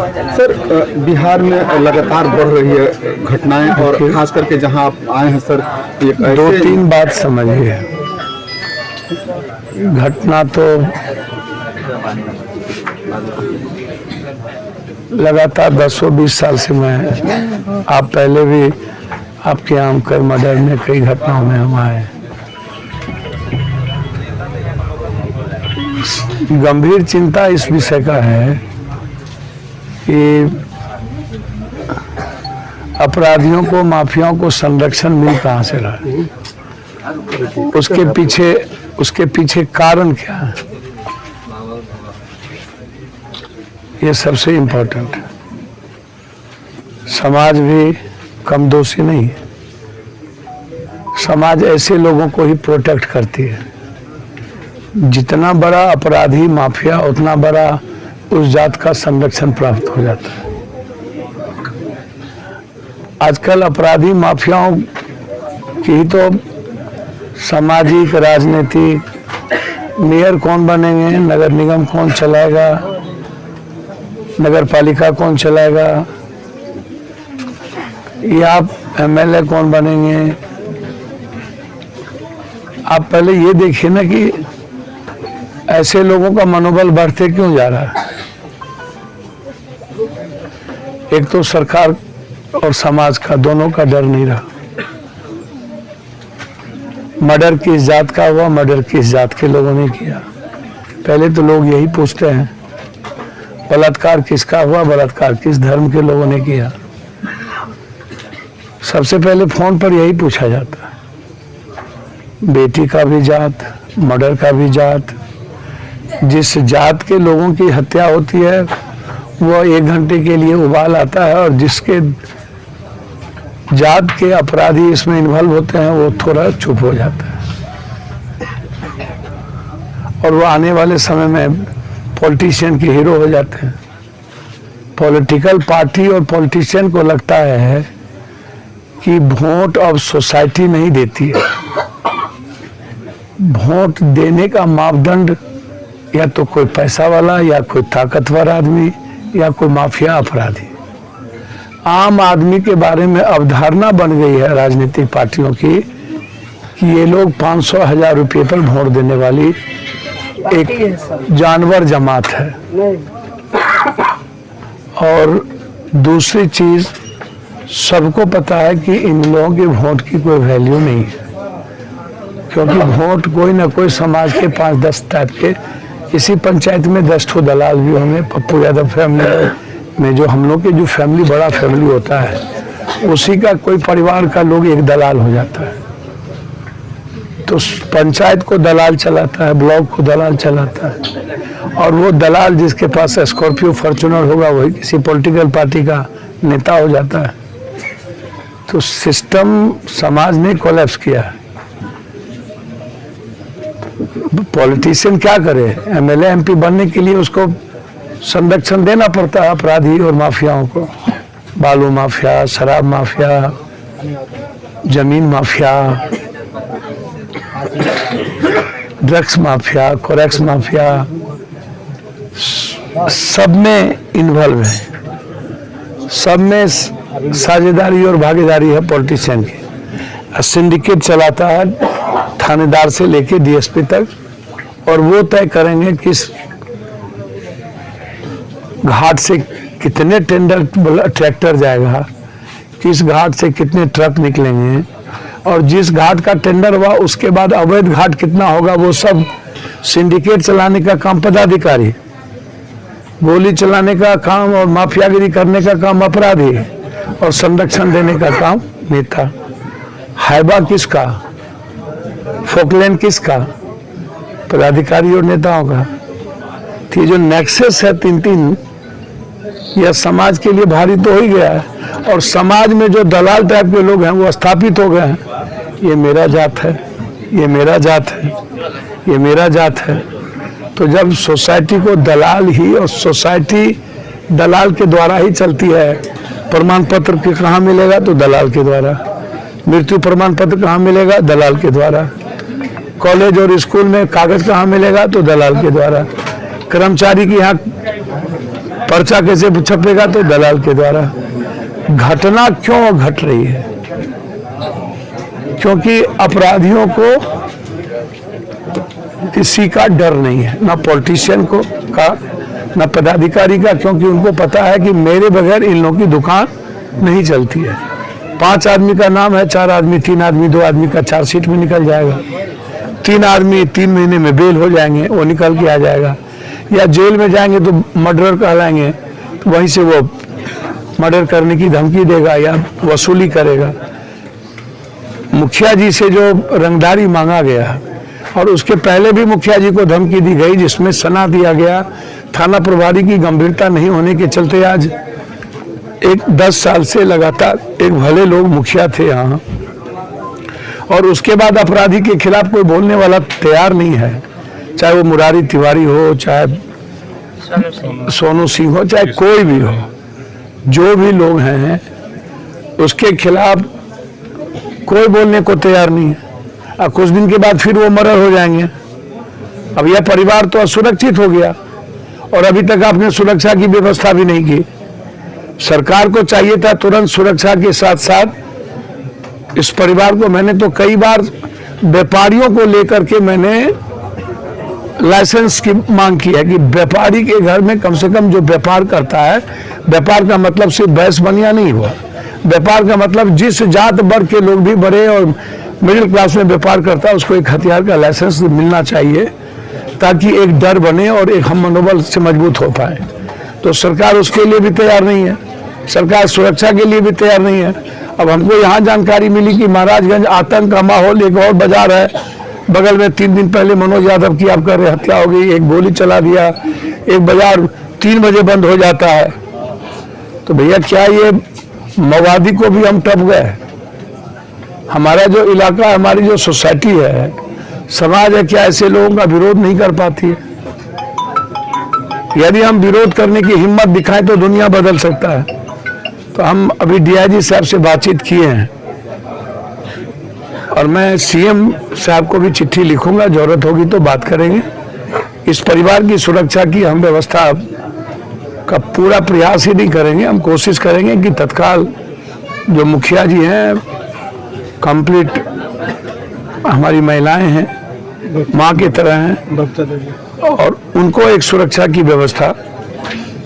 Sir, Bihar में लगातार बढ़ रही है घटनाएं और खास करके जहां आप आए हैं सर, एक दो तीन बात समझिए। घटना तो लगातार 10-20 साल से मैं, आप पहले भी आपके यहाँ कई मर्डर में, कई घटनाओं में हम आए। गंभीर चिंता इस विषय का है कि अपराधियों को, माफियाओं को संरक्षण मिल कहाँ से रहा है, उसके पीछे कारण क्या है, ये सबसे इम्पोर्टेंट है। समाज भी कम दोषी नहीं है, समाज ऐसे लोगों को ही प्रोटेक्ट करती है। जितना बड़ा अपराधी माफिया, उतना बड़ा उस जात का संरक्षण प्राप्त हो जाता है। आजकल अपराधी माफियाओं की ही तो सामाजिक, राजनीतिक, मेयर कौन बनेंगे, नगर निगम कौन चलाएगा, नगर पालिका कौन चलाएगा, या एमएलए कौन बनेंगे। आप पहले ये देखिए ना कि ऐसे लोगों का मनोबल बढ़ते क्यों जा रहा है। एक तो सरकार और समाज का, दोनों का डर नहीं रहा। मर्डर किस जात का हुआ, मर्डर किस जात के लोगों ने किया, पहले तो लोग यही पूछते हैं। बलात्कार किसका हुआ, बलात्कार किस धर्म के लोगों ने किया, सबसे पहले फोन पर यही पूछा जाता है। बेटी का भी जात, मर्डर का भी जात। जिस जात के लोगों की हत्या होती है वो 1 घंटे के लिए उबाल आता है, और जिसके जात के अपराधी इसमें इन्वॉल्व होते हैं वो थोड़ा चुप हो जाता है, और वो आने वाले समय में पॉलिटिशियन के हीरो हो जाते हैं। पॉलिटिकल पार्टी और पॉलिटिशियन को लगता है कि वोट अब सोसाइटी नहीं देती है। वोट देने का मापदंड या तो कोई पैसा वाला, या कोई ताकतवर आदमी, या कोई माफिया अपराधी। आम आदमी के बारे में अवधारणा बन गई है राजनीतिक पार्टियों की कि ये लोग 500-1000 रुपये पर वोट देने वाली एक जानवर जमात है। और दूसरी चीज, सबको पता है कि इन लोगों के वोट की कोई वैल्यू नहीं है, क्योंकि वोट कोई ना कोई समाज के 5-10 टाइप के, इसी पंचायत में 10 ठो दलाल भी होंगे। पप्पू यादव फैमिली में जो हम लोग के जो फैमिली, बड़ा फैमिली होता है, उसी का कोई परिवार का लोग एक दलाल हो जाता है। तो पंचायत को दलाल चलाता है, ब्लॉक को दलाल चलाता है, और वो दलाल जिसके पास स्कॉर्पियो फॉर्च्यूनर होगा वही किसी पॉलिटिकल पार्टी का नेता हो जाता है। तो सिस्टम समाज ने कोलैप्स किया है। पॉलिटिशियन क्या करे, एमएलए एमपी बनने के लिए उसको संरक्षण देना पड़ता है अपराधी और माफियाओं को। बालू माफिया, शराब माफिया, जमीन mafia, drugs mafia, Corex mafia, सब में इन्वॉल्व है। सब में साझेदारी और भागीदारी है पॉलिटिशियन की। सिंडिकेट चलाता है थानेदार से लेके डीएसपी तक, और वो तय करेंगे किस घाट से कितने ट्रैक्टर जाएगा, किस घाट से कितने ट्रक निकलेंगे, और जिस घाट का टेंडर हुआ उसके बाद अवैध घाट कितना होगा, वो सब सिंडिकेट चलाने का काम पदाधिकारी, गोली चलाने का काम और माफियागिरी करने का काम अपराधी, और संरक्षण देने का काम नेता। हाइबा किसका, फोकलैंड किसका, पदाधिकारी और नेताओं का। तो ये जो नेक्सस है 3-3, यह समाज के लिए भारी तो हो ही गया है। और समाज में जो दलाल टाइप के लोग हैं वो स्थापित हो गए हैं, ये मेरा जात है, ये मेरा जात है, ये मेरा जात है। तो जब सोसाइटी को दलाल ही, और सोसाइटी दलाल के द्वारा ही चलती है। प्रमाण पत्र कहाँ मिलेगा, तो दलाल के द्वारा। मृत्यु प्रमाण पत्र कहाँ मिलेगा, दलाल के द्वारा। कॉलेज और स्कूल में कागज कहाँ मिलेगा, तो दलाल के द्वारा। कर्मचारी की यहाँ पर्चा कैसे छपेगा? तो दलाल के द्वारा। घटना क्यों घट रही है? क्योंकि अपराधियों को किसी का डर नहीं है, ना पॉलिटिशियन को का, ना पदाधिकारी का, क्योंकि उनको पता है कि मेरे बगैर इन लोगों की दुकान नहीं चलती है। 5 आदमी का नाम है, 4 आदमी, 3 आदमी, 2 आदमी का चार्जशीट में निकल जाएगा। 3 आदमी 3 महीने में बेल हो जाएंगे, वो निकल के आ जाएगा। या जेल में जाएंगे तो मर्डर कहलाएंगे, तो वहीं से वो मर्डर करने की धमकी देगा या वसूली करेगा। मुखिया जी से जो रंगदारी मांगा गया और उसके पहले भी मुखिया जी को धमकी दी गई, जिसमें सना दिया गया। थाना प्रभारी की गंभीरता नहीं होने के चलते आज 10 साल से लगातार एक भले लोग मुखिया थे यहाँ, और उसके बाद अपराधी के खिलाफ कोई बोलने वाला तैयार नहीं है। चाहे वो मुरारी तिवारी हो, चाहे सोनू सिंह हो, चाहे कोई भी हो, जो भी लोग हैं उसके खिलाफ कोई बोलने को तैयार नहीं है। अब कुछ दिन के बाद फिर वो मर्डर हो जाएंगे। अब यह परिवार तो असुरक्षित हो गया, और अभी तक आपने सुरक्षा की व्यवस्था भी नहीं की। सरकार को चाहिए था तुरंत सुरक्षा के साथ साथ इस परिवार को। मैंने तो कई बार व्यापारियों को लेकर के मैंने लाइसेंस की मांग की है कि व्यापारी के घर में कम से कम जो व्यापार करता है, व्यापार का मतलब सिर्फ बैस बनिया नहीं हुआ, व्यापार का मतलब जिस जात वर्ग के लोग भी बड़े और मिडिल क्लास में व्यापार करता है उसको एक हथियार का लाइसेंस मिलना चाहिए, ताकि एक डर बने और एक हम मनोबल से मजबूत हो पाए। तो सरकार उसके लिए भी तैयार नहीं है, सरकार सुरक्षा के लिए भी तैयार नहीं है। अब हमको यहाँ जानकारी मिली कि महाराजगंज आतंक का माहौल, एक और बाजार है बगल में, 3 दिन पहले मनोज यादव की आप कह रहे हत्या हो गई, एक गोली चला दिया, एक बाजार 3 बजे बंद हो जाता है। तो भैया क्या ये माओवादी को भी हम टप गए? हमारा जो इलाका, हमारी जो सोसाइटी है, समाज है, क्या ऐसे लोगों का विरोध नहीं कर पाती है? यदि हम विरोध करने की हिम्मत दिखाएं तो दुनिया बदल सकता है। तो हम अभी डीआईजी साहब से बातचीत किए हैं, और मैं सीएम साहब को भी चिट्ठी लिखूंगा, जरूरत होगी तो बात करेंगे। इस परिवार की सुरक्षा की हम व्यवस्था का पूरा प्रयास ही नहीं करेंगे, हम कोशिश करेंगे कि तत्काल जो मुखिया जी हैं, कंप्लीट हमारी महिलाएं हैं, माँ की तरह हैं, और उनको एक सुरक्षा की व्यवस्था,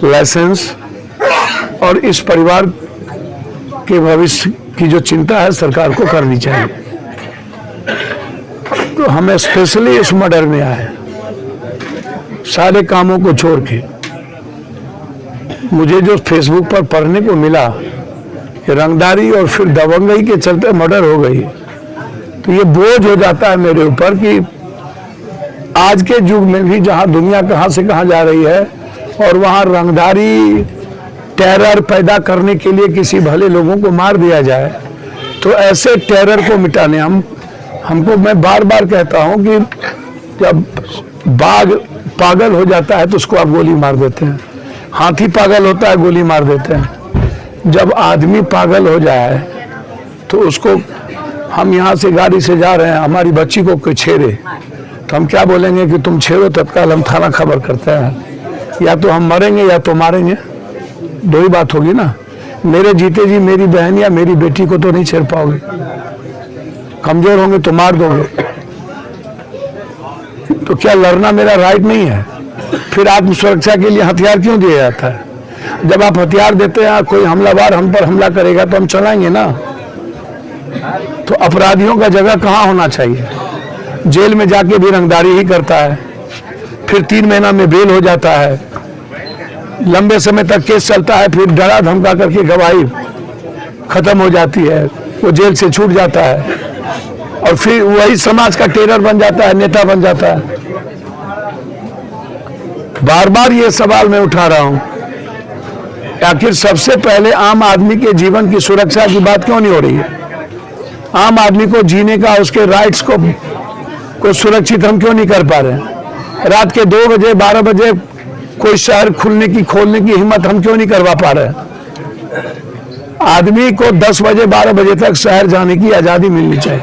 लाइसेंस, और इस परिवार के भविष्य की जो चिंता है सरकार को करनी चाहिए। तो हमें स्पेशली इस मर्डर में आए, सारे कामों को छोड़ के। मुझे जो फेसबुक पर पढ़ने को मिला कि रंगदारी और फिर दबंगई के चलते मर्डर हो गई, तो ये बोझ हो जाता है मेरे ऊपर कि आज के युग में भी जहां दुनिया कहां से कहां जा रही है, और वहां रंगदारी टेरर पैदा करने के लिए किसी भले लोगों को मार दिया जाए, तो ऐसे टेरर को मिटाने हमको मैं बार बार कहता हूं कि जब बाघ पागल हो जाता है तो उसको आप गोली मार देते हैं, हाथी पागल होता है गोली मार देते हैं। जब आदमी पागल हो जाए तो उसको, हम यहाँ से गाड़ी से जा रहे हैं, हमारी बच्ची को कोई छेड़े तो हम क्या बोलेंगे कि तुम छेड़ो, तत्काल हम थाना खबर करते हैं। या तो हम मरेंगे या तो मारेंगे, दो ही बात होगी ना। मेरे जीते जी मेरी बहन या मेरी बेटी को तो नहीं छेड़ पाओगे, कमजोर होंगे तो मार दोगे। तो क्या लड़ना मेरा राइट नहीं है? फिर आत्मसुरक्षा के लिए हथियार क्यों दिया जाता है? जब आप हथियार देते हैं, कोई हमलावर हम पर हमला करेगा तो हम चलाएंगे ना। तो अपराधियों का जगह कहाँ होना चाहिए? जेल में जाके भी रंगदारी ही करता है, फिर 3 महीना में बेल हो जाता है, लंबे समय तक केस चलता है, फिर डरा धमका करके गवाही खत्म हो जाती है, वो जेल से छूट जाता है, और फिर वही समाज का टेरर बन जाता है, नेता बन जाता है। बार बार ये सवाल मैं उठा रहा हूं, आखिर सबसे पहले आम आदमी के जीवन की सुरक्षा की बात क्यों नहीं हो रही है? आम आदमी को जीने का, उसके राइट्स को सुरक्षित हम क्यों नहीं कर पा रहे हैं? रात के 2 बजे 12 बजे कोई शहर खोलने की हिम्मत हम क्यों नहीं करवा पा रहे हैं? आदमी को 10 बजे 12 बजे तक शहर जाने की आजादी मिलनी चाहिए,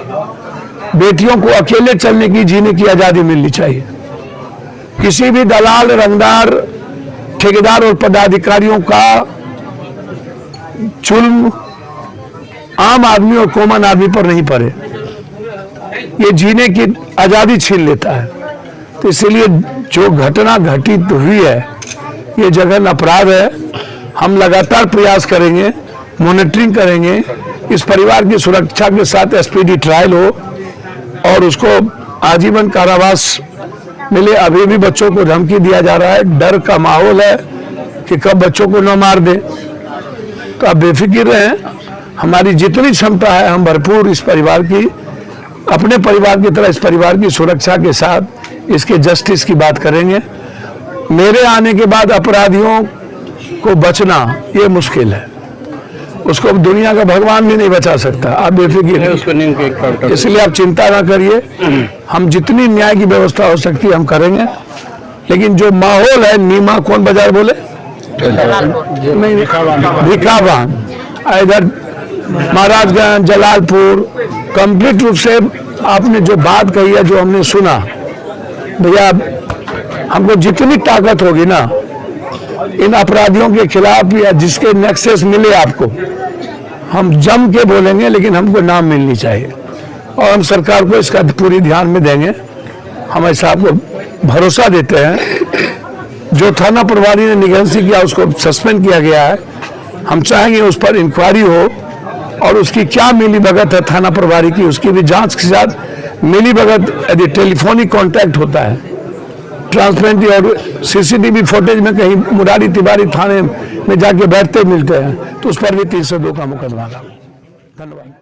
बेटियों को अकेले चलने की, जीने की आजादी मिलनी चाहिए। किसी भी दलाल, रंगदार, ठेकेदार और पदाधिकारियों का जुल्म आम आदमी और कॉमन आदमी पर नहीं पड़े। ये जीने की आजादी छीन लेता है। तो इसलिए जो घटना घटित हुई है ये जघन्य अपराध है। हम लगातार प्रयास करेंगे, मॉनिटरिंग करेंगे, इस परिवार की सुरक्षा के साथ एसपीडी ट्रायल हो और उसको आजीवन कारावास मिले। अभी भी बच्चों को धमकी दिया जा रहा है, डर का माहौल है कि कब बच्चों को न मार दे। तो आप बेफिक्र रहें, हमारी जितनी क्षमता है हम भरपूर इस परिवार की, अपने परिवार की तरह इस परिवार की सुरक्षा के साथ इसके जस्टिस की बात करेंगे। मेरे आने के बाद अपराधियों को बचना ये मुश्किल है, उसको दुनिया का भगवान भी नहीं बचा सकता। आप बेफिक्र रहिए, इसलिए आप चिंता ना करिए। हम जितनी न्याय की व्यवस्था हो सकती है हम करेंगे, लेकिन जो माहौल है, नीमा कौन बाजार बोले, नहीं भिखावान, इधर महाराजगंज, जलालपुर, कंप्लीट रूप से आपने जो बात कही है, जो हमने सुना, भैया हमको जितनी ताकत होगी ना इन अपराधियों के खिलाफ या जिसके नेक्सस मिले आपको, हम जम के बोलेंगे, लेकिन हमको नाम मिलनी चाहिए और हम सरकार को इसका पूरी ध्यान में देंगे। हम ऐसा आपको भरोसा देते हैं। जो थाना प्रभारी ने निगहंसी किया उसको सस्पेंड किया गया है। हम चाहेंगे उस पर इंक्वायरी हो और उसकी क्या मिलीभगत है थाना प्रभारी की, उसकी भी जांच के साथ मिलीभगत यदि टेलीफोनिक कांटेक्ट होता है, ट्रांसपेरेंटली और सीसीटीवी फुटेज में कहीं मुरारी तिवारी थाने में जाके बैठते मिलते हैं तो उस पर भी 302 का मुकदमा लगा। धन्यवाद।